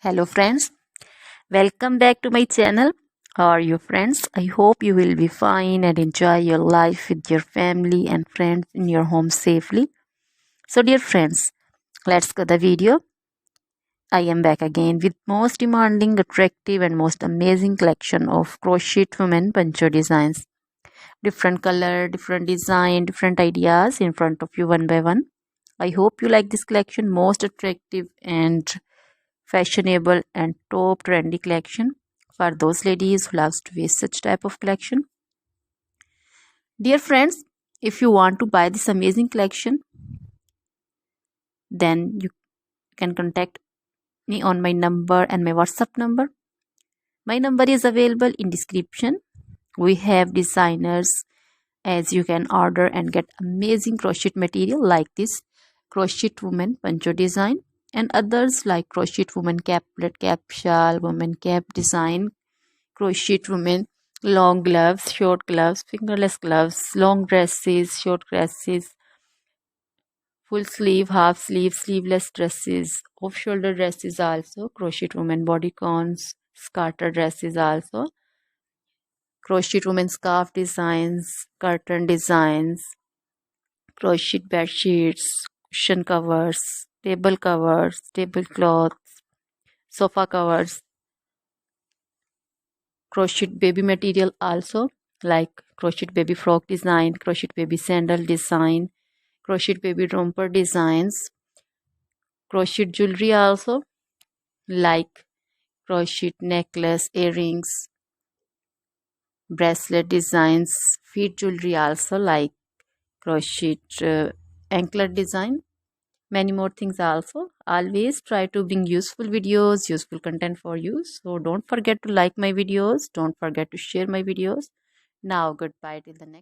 Hello friends, welcome back to my channel. How are you friends? I hope you will be fine and enjoy your life with your family and friends in your home safely. So dear friends, let's go the video. I am back again with most demanding, attractive and most amazing collection of crochet women poncho designs. Different color, different design, different ideas in front of you one by one. I hope you like this collection, most attractive and fashionable and top trendy collection for those ladies who loves to wear such type of collection. Dear friends, if you want to buy this amazing collection, then you can contact me on my number and my WhatsApp number. My number is available in description. We have designers as you can order and get amazing crochet material like this crochet woman poncho design and others like crochet woman caplet, cap shawl, woman cap design, crochet women long gloves, short gloves, fingerless gloves, long dresses, short dresses, full sleeve, half sleeve, sleeveless dresses, off shoulder dresses, also crochet women bodycons, scarter dresses, also crochet women scarf designs, curtain designs, crochet bed sheets, cushion covers, tablecloths, sofa covers, crochet baby material also like crochet baby frock design, crochet baby sandal design, crochet baby romper designs, crochet jewelry also like crochet necklace, earrings, bracelet designs, feet jewelry also like crochet anklet design, many more things also. Always try to bring useful videos, useful content for you, so don't forget to like my videos, don't forget to share my videos. Now goodbye till the next